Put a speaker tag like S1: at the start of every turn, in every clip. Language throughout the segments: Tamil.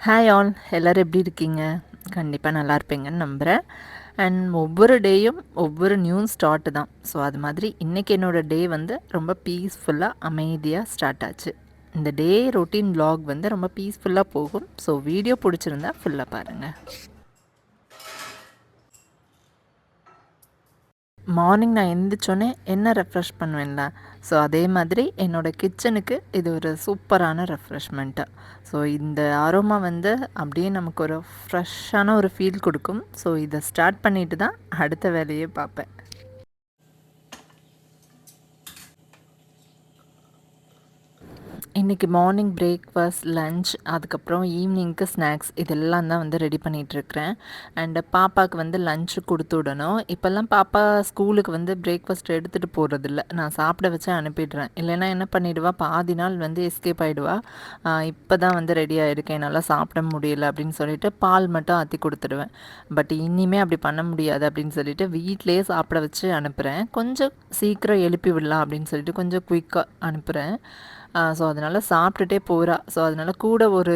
S1: ஹாய் ஆல், எல்லோரும் எப்படி இருக்கீங்க? கண்டிப்பாக நல்லா இருப்பீங்கன்னு நம்புகிறேன். அண்ட் ஒவ்வொரு டேயும் ஒவ்வொரு நியூ ஸ்டார்ட்டு தான். ஸோ அது மாதிரி இன்றைக்கி என்னோடய டே வந்து ரொம்ப பீஸ்ஃபுல்லாக அமைதியாக ஸ்டார்ட் ஆச்சு. இந்த டே ரொட்டீன் vlog வந்து ரொம்ப பீஸ்ஃபுல்லாக போகும். ஸோ வீடியோ பிடிச்சிருந்தா ஃபுல்லாக பாருங்கள். மார்னிங் நான் எந்திரிச்சோன்னே என்ன ரெஃப்ரெஷ் பண்ணுவேன்ல, ஸோ அதே மாதிரி என்னோடய கிச்சனுக்கு இது ஒரு சூப்பரான ரெஃப்ரெஷ்மெண்ட்டு. ஸோ இந்த அரோமா வந்து அப்படியே நமக்கு ஒரு ஃப்ரெஷ்ஷான ஒரு ஃபீல் கொடுக்கும். ஸோ இதை ஸ்டார்ட் பண்ணிட்டு தான் அடுத்த வேலையே பார்ப்பேன். இன்றைக்கி மார்னிங் பிரேக்ஃபாஸ்ட், லன்ச், அதுக்கப்புறம் ஈவினிங்க்கு ஸ்நாக்ஸ் இதெல்லாம் தான் வந்து ரெடி பண்ணிகிட்ருக்கிறேன். அண்டு பாப்பாவுக்கு வந்து லன்ச்சு கொடுத்து விடணும். இப்போல்லாம் பாப்பா ஸ்கூலுக்கு வந்து பிரேக்ஃபாஸ்ட் எடுத்துகிட்டு போகிறதில்ல. நான் சாப்பிட வச்சு அனுப்பிடுறேன். இல்லைன்னா என்ன பண்ணிவிடுவா, பாதி நாள் வந்து எஸ்கேப் ஆகிடுவா. இப்போ தான் வந்து ரெடி ஆகிருக்கேன், என்னால் சாப்பிட முடியல அப்படின்னு சொல்லிட்டு பால் மட்டும் ஆற்றி கொடுத்துடுவேன். பட் இனிமேல் அப்படி பண்ண முடியாது அப்படின்னு சொல்லிட்டு வீட்டிலேயே சாப்பிட வச்சு அனுப்புகிறேன். கொஞ்சம் சீக்கிரம் எழுப்பி விடலாம் அப்படின்னு சொல்லிட்டு கொஞ்சம் குயிக்காக அனுப்புகிறேன். ஸோ அதனால் சாப்பிட்டுட்டே போகிறா. ஸோ அதனால் கூட ஒரு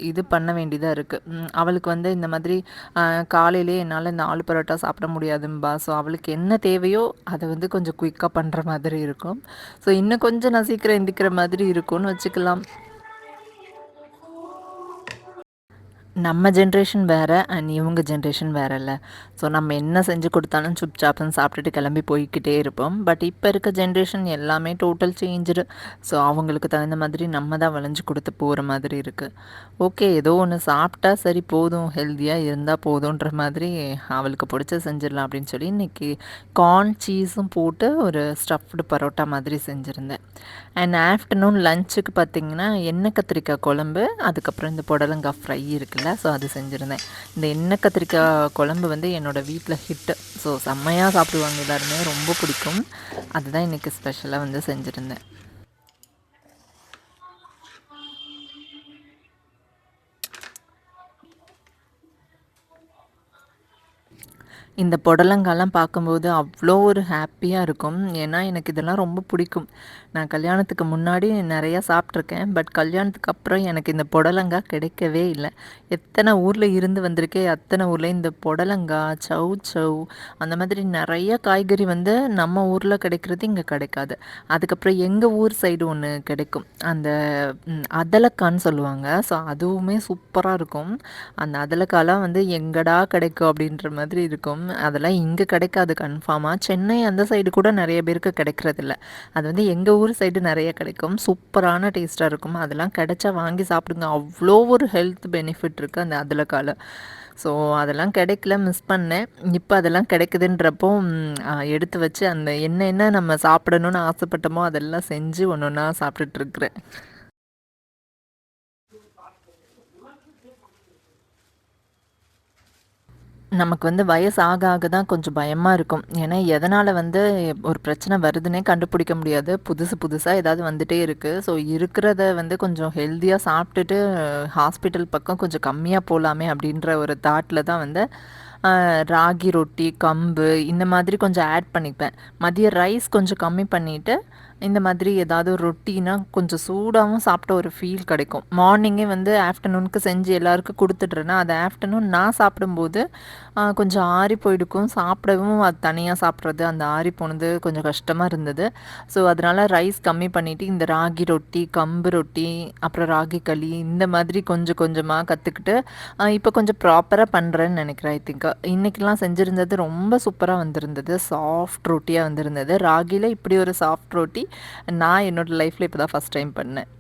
S1: இது பண்ண வேண்டியதாக இருக்குது. அவளுக்கு வந்து இந்த மாதிரி காலையிலே என்னால் இந்த ஆலு பரோட்டா சாப்பிட முடியாதும்பா. ஸோ அவளுக்கு என்ன தேவையோ அதை வந்து கொஞ்சம் குயிக்காக பண்ணுற மாதிரி இருக்கும். ஸோ இன்னும் கொஞ்சம் நான் சீக்கிரம் எந்திக்கிற மாதிரி இருக்கும்னு வச்சுக்கலாம். நம்ம ஜென்ரேஷன் வேறு அண்ட் இவங்க ஜென்ரேஷன் வேறுல்ல. ஸோ நம்ம என்ன செஞ்சு கொடுத்தாலும் சுப்சாப்னு சாப்பிட்டுட்டு கிளம்பி போய்கிட்டே இருப்போம். பட் இப்போ இருக்க ஜென்ரேஷன் எல்லாமே டோட்டல் சேஞ்சுடு. ஸோ அவங்களுக்கு தகுந்த மாதிரி நம்ம தான் வளைஞ்சு கொடுத்து போகிற மாதிரி இருக்குது. ஓகே, ஏதோ ஒன்று சாப்பிட்டா சரி போதும், ஹெல்த்தியாக இருந்தால் போதுன்ற மாதிரி அவளுக்கு பிடிச்ச செஞ்சிடலாம் அப்படின்னு சொல்லி இன்றைக்கி கார்ன் சீஸும் போட்டு ஒரு ஸ்டஃப்டு பரோட்டா மாதிரி செஞ்சுருந்தேன். அண்ட் ஆஃப்டர்நூன் லஞ்சுக்கு பார்த்திங்கன்னா எண்ணெய் கத்திரிக்காய் குழம்பு, அதுக்கப்புறம் இந்த புடலங்காய் ஃப்ரை இருக்குல்ல, ஸோ அது செஞ்சுருந்தேன். இந்த எண்ணெய் கத்திரிக்காய் குழம்பு வந்து என்னோடய வீட்டில் ஹிட்டு. ஸோ செம்மையாக சாப்பிடுவாங்க எல்லாருமே, ரொம்ப பிடிக்கும். அதுதான் இன்றைக்கி ஸ்பெஷலாக வந்து செஞ்சுருந்தேன். இந்த புடலங்காலாம் பார்க்கும்போது அவ்வளோ ஒரு ஹாப்பியாக இருக்கும். ஏன்னா எனக்கு இதெல்லாம் ரொம்ப பிடிக்கும். நான் கல்யாணத்துக்கு முன்னாடி நிறையா சாப்பிட்ருக்கேன். பட் கல்யாணத்துக்கு அப்புறம் எனக்கு இந்த புடலங்காய் கிடைக்கவே இல்லை. எத்தனை ஊரில் இருந்து வந்திருக்கே, அத்தனை ஊரில் இந்த புடலங்காய், சவ் அந்த மாதிரி நிறைய காய்கறி வந்து நம்ம ஊரில் கிடைக்கிறது இங்கே கிடைக்காது. அதுக்கப்புறம் எங்கள் ஊர் சைடு ஒன்று கிடைக்கும், அந்த அதலக்கான்னு சொல்லுவாங்க. ஸோ அதுவுமே சூப்பராக இருக்கும். அந்த அதலக்காலாம் வந்து எங்கடா கிடைக்கும் அப்படின்ற மாதிரி இருக்கும். அதெல்லாம் இங்கே கிடைக்காது கன்ஃபார்மாக. சென்னை அந்த சைடு கூட நிறைய பேருக்கு கிடைக்கிறதில்ல. அது வந்து எங்கள் ஊர் சைடு நிறைய கிடைக்கும். சூப்பரான டேஸ்ட்டாக இருக்கும். அதெல்லாம் கிடைச்சா வாங்கி சாப்பிடுங்க. அவ்வளோ ஒரு ஹெல்த் பெனிஃபிட் இருக்குது அந்த அதலக்கால. ஸோ அதெல்லாம் கிடைக்கல, மிஸ் பண்ணேன். இப்போ அதெல்லாம் கிடைக்குதுன்றப்போ எடுத்து வச்சு அந்த என்ன நம்ம சாப்பிடணும்னு ஆசைப்பட்டோமோ அதெல்லாம் செஞ்சு ஒன்று ஒன்றா சாப்பிட்டுட்ருக்குறேன். நமக்கு வந்து வயசு ஆக ஆக தான் கொஞ்சம் பயமாக இருக்கும். ஏன்னா எதனால் வந்து ஒரு பிரச்சனை வருதுன்னே கண்டுபிடிக்க முடியாது. புதுசாக ஏதாவது வந்துகிட்டே இருக்குது. ஸோ இருக்கிறத வந்து கொஞ்சம் ஹெல்த்தியாக சாப்பிட்டுட்டு ஹாஸ்பிட்டல் பக்கம் கொஞ்சம் கம்மியாக போகலாமே அப்படின்ற ஒரு தாட்டில் தான் வந்து ராகி ரொட்டி, கம்பு இந்த மாதிரி கொஞ்சம் ஆட் பண்ணிப்பேன். மதியம் ரைஸ் கொஞ்சம் கம்மி பண்ணிவிட்டு இந்த மாதிரி ஏதாவது ஒரு ரொட்டினா கொஞ்சம் சூடாகவும் சாப்பிட்ட ஒரு ஃபீல் கிடைக்கும். மார்னிங்கே வந்து ஆஃப்டர்நூனுக்கு செஞ்சு எல்லாருக்கும் கொடுத்துட்றேன்னா, அது ஆஃப்டர்நூன் நான் சாப்பிடும்போது கொஞ்சம் ஆறி போயிடுக்கும். சாப்பிடவும் அது தனியாக சாப்பிட்றது, அந்த ஆறி போனது கொஞ்சம் கஷ்டமாக இருந்தது. ஸோ அதனால் ரைஸ் கம்மி பண்ணிவிட்டு இந்த ராகி ரொட்டி, கம்பு ரொட்டி, அப்புறம் ராகி களி இந்த மாதிரி கொஞ்சம் கொஞ்சமாக கற்றுக்கிட்டு இப்போ கொஞ்சம் ப்ராப்பராக பண்ணுறேன்னு நினைக்கிறேன். ஐ திங்க் இன்றைக்கெலாம் செஞ்சுருந்தது ரொம்ப சூப்பராக வந்திருந்தது. சாஃப்ட் ரொட்டியாக வந்திருந்தது. ராகியில் இப்படி ஒரு சாஃப்ட் ரொட்டி நான் என்னோடய லைஃப்பில் இப்போ தான் ஃபஸ்ட் டைம் பண்ணேன்.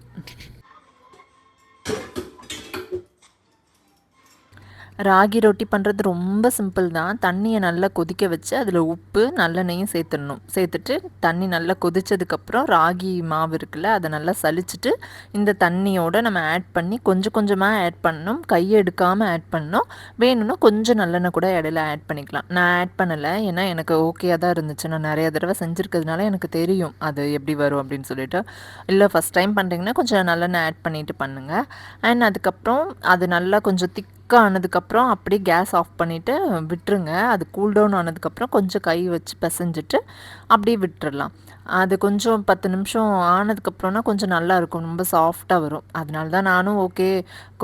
S1: ராகி ரொட்டி பண்ணுறது ரொம்ப சிம்பிள் தான். தண்ணியை நல்லா கொதிக்க வச்சு அதில் உப்பு நல்லெண்ணெயும் சேர்த்துடணும். சேர்த்துட்டு தண்ணி நல்லா கொதித்ததுக்கப்புறம் ராகி மாவு இருக்குல்ல, அதை நல்லா சலிச்சுட்டு இந்த தண்ணியோடு நம்ம ஆட் பண்ணி கொஞ்சம் கொஞ்சமாக ஆட் பண்ணணும். கையை எடுக்காமல் ஆட் பண்ணணும். வேணும்னா கொஞ்சம் நல்லெண்ணெய் கூட இடையில ஆட் பண்ணிக்கலாம். நான் ஆட் பண்ணலை, ஏன்னா எனக்கு ஓகேயாக தான் இருந்துச்சு. நான் நிறைய தடவை செஞ்சுருக்கிறதுனால எனக்கு தெரியும் அது எப்படி வரும் அப்படின்னு சொல்லிட்டு. இல்லை ஃபஸ்ட் டைம் பண்ணுறீங்கன்னா கொஞ்சம் நல்லெண்ணெய் ஆட் பண்ணிவிட்டு பண்ணுங்கள். அண்ட் அதுக்கப்புறம் அது நல்லா கொஞ்சம் ஆனதுக்கப்புறம் அப்படியே கேஸ் ஆஃப் பண்ணிவிட்டு விட்டுருங்க. அது கூல் டவுன் ஆனதுக்கப்புறம் கொஞ்சம் கை வச்சு பிசைஞ்சிட்டு அப்படியே விட்டுறலாம். அது கொஞ்சம் 10 நிமிஷம் ஆனதுக்கப்புறம்னா கொஞ்சம் நல்லாயிருக்கும். ரொம்ப சாஃப்ட்டா வரும். அதனால தான் நானும் ஓகே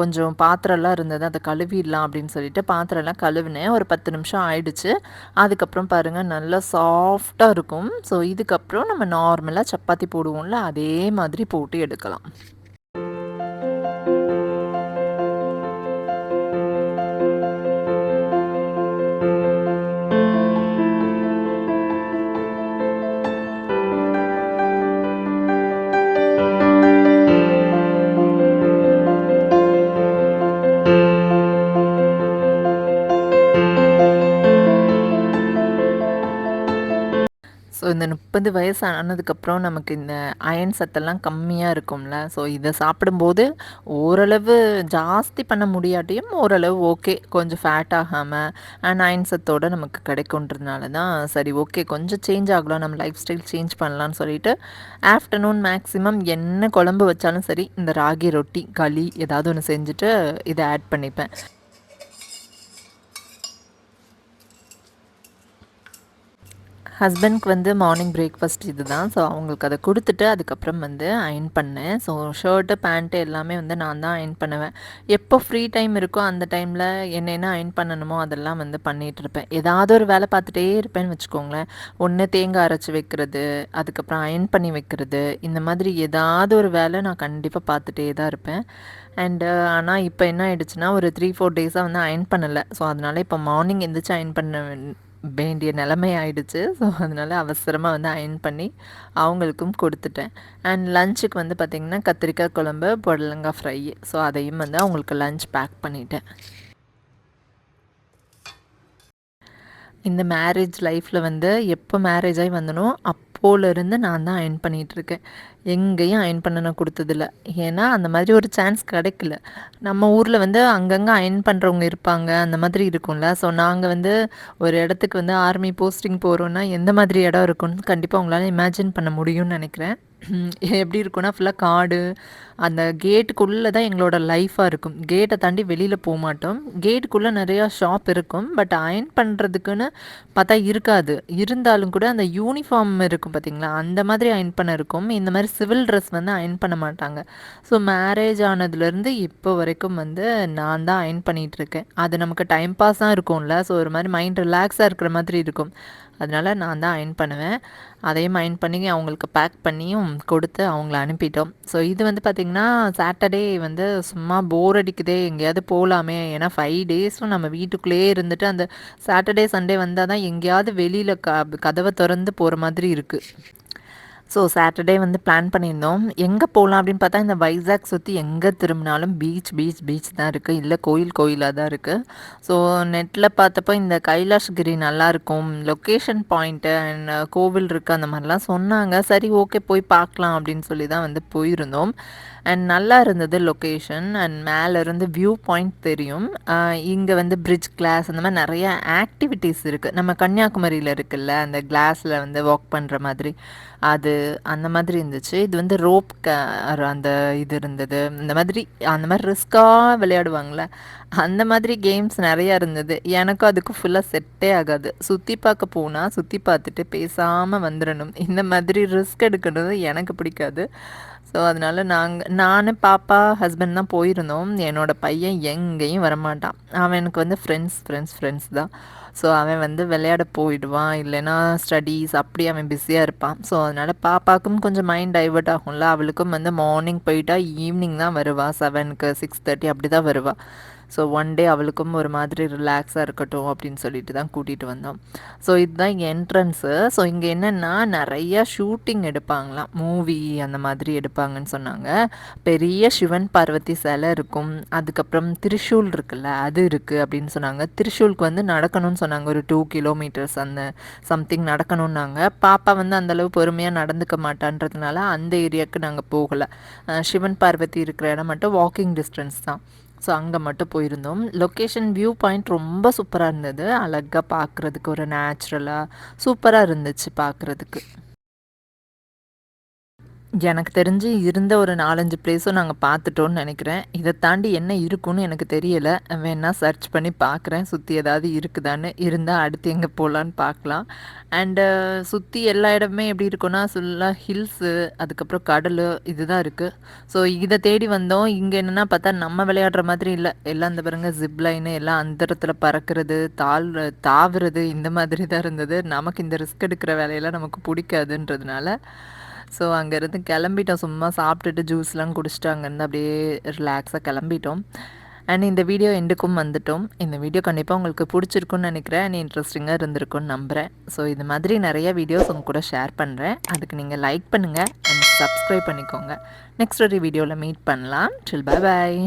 S1: கொஞ்சம் பாத்திரம்லாம் இருந்தது. அத கழுவிடலாம் அப்படின்னு சொல்லிட்டு பாத்திரம்லாம் கழுவினேன். ஒரு 10 நிமிஷம் ஆயிடுச்சு. அதுக்கப்புறம் பாருங்க நல்லா சாஃப்ட்டா இருக்கும். ஸோ இதுக்கப்புறம் நம்ம நார்மலா சப்பாத்தி போடுவோம்ல, அதே மாதிரி போட்டு எடுக்கலாம். ஸோ இந்த 30 வயசு ஆனதுக்கப்புறம் நமக்கு இந்த அயன் சத்தெல்லாம் கம்மியாக இருக்கும்ல. ஸோ இதை சாப்பிடும்போது ஓரளவு ஜாஸ்தி பண்ண முடியாட்டியும் ஓரளவு ஓகே. கொஞ்சம் ஃபேட் ஆகாமல் அண்ட் அயன் சத்தோடு நமக்கு கிடைக்குன்றதுனால தான் சரி ஓகே கொஞ்சம் சேஞ்ச் ஆகலாம், நம்ம லைஃப் ஸ்டைல் சேஞ்ச் பண்ணலான்னு சொல்லிட்டு ஆஃப்டர்நூன் மேக்ஸிமம் என்ன குழம்பு வச்சாலும் சரி இந்த ராகி ரொட்டி களி ஏதாவது ஒன்று செஞ்சுட்டு இதை ஆட் பண்ணிப்பேன். ஹஸ்பண்ட்க்கு வந்து மார்னிங் பிரேக்ஃபாஸ்ட் இதுதான். ஸோ அவங்களுக்கு அதை கொடுத்துட்டு அதுக்கப்புறம் வந்து அயர்ன் பண்ணேன். ஸோ ஷர்ட்டு, பேண்ட்டு எல்லாமே வந்து நான் தான் அயர்ன் பண்ணுவேன். எப்போ ஃப்ரீ டைம் இருக்கோ அந்த டைமில் என்னென்ன அயர்ன் பண்ணணுமோ அதெல்லாம் வந்து பண்ணிகிட்ருப்பேன். ஏதாவது ஒரு வேலை பார்த்துட்டே இருப்பேன்னு வச்சுக்கோங்களேன். ஒன்று தேங்காய் அரைச்சி வைக்கிறது, அதுக்கப்புறம் அயர்ன் பண்ணி வைக்கிறது, இந்த மாதிரி ஏதாவது ஒரு வேலை நான் கண்டிப்பாக பார்த்துட்டே தான் இருப்பேன். அண்டு ஆனால் இப்போ என்ன ஆயிடுச்சுன்னா ஒரு 3-4 டேஸாக வந்து அயர்ன் பண்ணலை. ஸோ அதனால இப்போ மார்னிங் எந்திரிச்சு அயர்ன் பண்ண வேண்டிய நிலைமை ஆயிடுச்சு. ஸோ அதனால அவசரமாக வந்து அயர்ன் பண்ணி அவங்களுக்கும் கொடுத்துட்டேன். அண்ட் லஞ்சுக்கு வந்து பார்த்திங்கன்னா கத்திரிக்காய் குழம்பு, புடலங்காய் ஃப்ரை. ஸோ அதையும் வந்து அவங்களுக்கு லஞ்ச் பேக் பண்ணிட்டேன். இந்த மேரேஜ் லைஃப்பில் வந்து எப்போ மேரேஜ் ஆகி வந்தனோ அப்போலேருந்து நான் தான் அயர்ன் பண்ணிகிட்ருக்கேன். எங்கேயும் அயர்ன் பண்ண நான் கொடுத்ததில்ல. ஏன்னா அந்த மாதிரி ஒரு சான்ஸ் கிடைக்கல. நம்ம ஊரில் வந்து அங்கங்கே அயர்ன் பண்ணுறவங்க இருப்பாங்க, அந்த மாதிரி இருக்கும்ல. ஸோ நாங்கள் வந்து ஒரு இடத்துக்கு வந்து ஆர்மி போஸ்டிங் போகிறோன்னா எந்த மாதிரி இடம் இருக்குன்னு கண்டிப்பாக உங்களால் இமேஜின் பண்ண முடியும்னு நினைக்கிறேன். எப்படி இருக்குன்னா ஃபுல்லாக காடு, அந்த கேட்டுக்குள்ளே தான் எங்களோட லைஃபாக இருக்கும். கேட்டை தாண்டி வெளியில் போகமாட்டோம். கேட்டுக்குள்ளே நிறையா ஷாப் இருக்கும். பட் அயர்ன் பண்ணுறதுக்குன்னு பார்த்தா இருக்காது. இருந்தாலும் கூட அந்த யூனிஃபார்ம் இருக்கும் பார்த்திங்களா, அந்த மாதிரி அயர்ன் பண்ண இருக்கும். இந்த மாதிரி சிவில் ட்ரெஸ் வந்து அயர்ன் பண்ண மாட்டாங்க. ஸோ மேரேஜ் ஆனதுலேருந்து இப்போ வரைக்கும் வந்து நான் தான் அயர்ன் பண்ணிகிட்ருக்கேன். அது நமக்கு டைம் பாஸாக இருக்கும்ல. ஸோ ஒரு மாதிரி மைண்ட் ரிலாக்ஸாக இருக்கிற மாதிரி இருக்கும். அதனால் நான் தான் அயர்ன் பண்ணுவேன். அதையும் அயர்ன் பண்ணி அவங்களுக்கு பேக் பண்ணியும் கொடுத்து அவங்கள அனுப்பிட்டோம். ஸோ இது வந்து பார்த்திங்கன்னா சாட்டர்டே வந்து சும்மா போர் அடிக்குதே எங்கேயாவது போகலாமே, ஏன்னா 5 டேஸும் நம்ம வீட்டுக்குள்ளேயே இருந்துட்டு அந்த சாட்டர்டே சண்டே வந்தால் தான் எங்கேயாவது வெளியில் கதவை திறந்து போகிற மாதிரி இருக்குது. ஸோ சாட்டர்டே வந்து பிளான் பண்ணியிருந்தோம். எங்கே போகலாம் அப்படின்னு பார்த்தா இந்த வைசாக் சுற்றி எங்கே திரும்பினாலும் பீச் பீச் பீச் தான் இருக்குது. இல்லை கோயிலாக தான் இருக்குது. ஸோ நெட்டில் பார்த்தப்போ இந்த கைலாஷ்கிரி நல்லாயிருக்கும், லொக்கேஷன் பாயிண்ட்டு அண்ட் கோவில் இருக்குது அந்த மாதிரிலாம் சொன்னாங்க. சரி ஓகே போய் பார்க்கலாம் அப்படின்னு சொல்லி தான் வந்து போயிருந்தோம். அண்ட் நல்லா இருந்தது லொக்கேஷன். அண்ட் மேலேருந்து வியூ பாயிண்ட் தெரியும். இங்கே வந்து பிரிட்ஜ் கிளாஸ் அந்த மாதிரி நிறைய ஆக்டிவிட்டீஸ் இருக்குது. நம்ம கன்னியாகுமரியில் இருக்குல்ல அந்த கிளாஸில் வந்து வாக் பண்ணுற மாதிரி அது அந்த மாதிரி இருந்துச்சு. இது வந்து ரோப் அந்த இது இருந்தது. இந்த மாதிரி அந்த மாதிரி ரிஸ்க்காக விளையாடுவாங்களே அந்த மாதிரி கேம்ஸ் நிறையா இருந்தது. எனக்கும் அதுக்கும் ஃபுல்லாக செட்டே ஆகாது. சுற்றி பார்க்க போனால் சுற்றி பார்த்துட்டு பேசாமல் வந்துடணும். இந்த மாதிரி ரிஸ்க் எடுக்கிறது எனக்கு பிடிக்காது. ஸோ அதனால் நான் பாப்பா ஹஸ்பண்ட் தான் போயிருந்தோம். என்னோடய பையன் எங்கேயும் வரமாட்டான். அவனுக்கு வந்து ஃப்ரெண்ட்ஸ் தான். ஸோ அவன் வந்து விளையாட போயிடுவான், இல்லைன்னா ஸ்டடீஸ் அப்படி அவன் பிஸியாக இருப்பான். ஸோ அதனால் பாப்பாவுக்கும் கொஞ்சம் மைண்ட் டைவர்ட் ஆகும்ல. அவளுக்கும் வந்து மார்னிங் போயிட்டா ஈவினிங் தான் வருவாள். 7க்கு 6:30 அப்படி தான் வருவாள். ஸோ ஒன் டே அவளுக்கும் ஒரு மாதிரி ரிலாக்ஸாக இருக்கட்டும் அப்படின்னு சொல்லிட்டு தான் கூட்டிகிட்டு வந்தோம். ஸோ இதுதான் என்ட்ரன்ஸு. ஸோ இங்கே என்னென்னா நிறையா ஷூட்டிங் எடுப்பாங்களாம், மூவி அந்த மாதிரி எடுப்பாங்கன்னு சொன்னாங்க. பெரிய சிவன் பார்வதி சிலை இருக்கும். அதுக்கப்புறம் திரிஷூல் இருக்குல்ல அது இருக்குது அப்படின்னு சொன்னாங்க. திரிஷூலுக்கு வந்து நடக்கணும்னு சொன்னாங்க. ஒரு 2 கிலோமீட்டர்ஸ் அந்த சம்திங் நடக்கணுன்னாங்க. பாப்பா வந்து அந்தளவு பொறுமையாக நடந்துக்க மாட்டான்றதுனால அந்த ஏரியாவுக்கு நாங்கள் போகலை. சிவன் பார்வதி இருக்கிற இடம் மட்டும் வாக்கிங் டிஸ்டன்ஸ் தான். ஸோ அங்கே மட்டும் போயிருந்தோம். லொக்கேஷன் வியூ பாயிண்ட் ரொம்ப சூப்பராக இருந்தது. அழகாக பார்க்குறதுக்கு ஒரு நேச்சுரலாக சூப்பராக இருந்துச்சு பார்க்குறதுக்கு. எனக்கு தெரிஞ்சு இருந்த ஒரு 4, 5 பிளேஸும் நாங்க பார்த்துட்டோம்னு நெனைக்கிறேன். இத தாண்டி என்ன இருக்குன்னு எனக்கு தெரியல. வேணா சர்ச் பண்ணி பார்க்குறேன். சுத்தி ஏதாவது இருக்குதான்னு. இருந்தா அடுத்து எங்க போலான்னு பார்க்கலாம். அண்டு சுத்தி எல்லா இடமுமே எப்படி இருக்கும்னா, ஃபுல்லா ஹில்ஸு, அதுக்கப்புறம் கடலு இதுதான் இருக்கு. ஸோ இத தேடி வந்தோம். இங்க என்னன்னா பார்த்தா நம்ம விளையாடுற மாதிரி இல்ல. எல்லாம் இந்த பாருங்க ஜிப் லைனு எல்லாம் அந்தரத்தில பறக்கிறது, தாவுறது இந்த மாதிரி தான் இருந்தது. நமக்கு இந்த ரிஸ்க் எடுக்கிற வேலையெல்லாம் நமக்கு புடிக்காதுன்றதுனால ஸோ அங்கேருந்து கிளம்பிட்டோம். சும்மா சாப்பிட்டுட்டு ஜூஸ்லாம் குடிச்சிட்டு அங்கேருந்து அப்படியே ரிலாக்ஸாக கிளம்பிட்டோம். அண்ட் இந்த வீடியோ எண்டுக்கும் வந்துட்டோம். இந்த வீடியோ கண்டிப்பாக உங்களுக்கு பிடிச்சிருக்குன்னு நினைக்கிறேன். அண்ட் இன்ட்ரெஸ்டிங்காக இருந்திருக்குன்னு நம்புகிறேன். ஸோ இது மாதிரி நிறைய வீடியோஸ் உங்க கூட ஷேர் பண்ணுறேன். அதுக்கு நீங்கள் லைக் பண்ணுங்கள் அண்ட் சப்ஸ்கிரைப் பண்ணிக்கோங்க. நெக்ஸ்ட் ஒரு வீடியோவில் மீட் பண்ணலாம். டில் பை பாய்.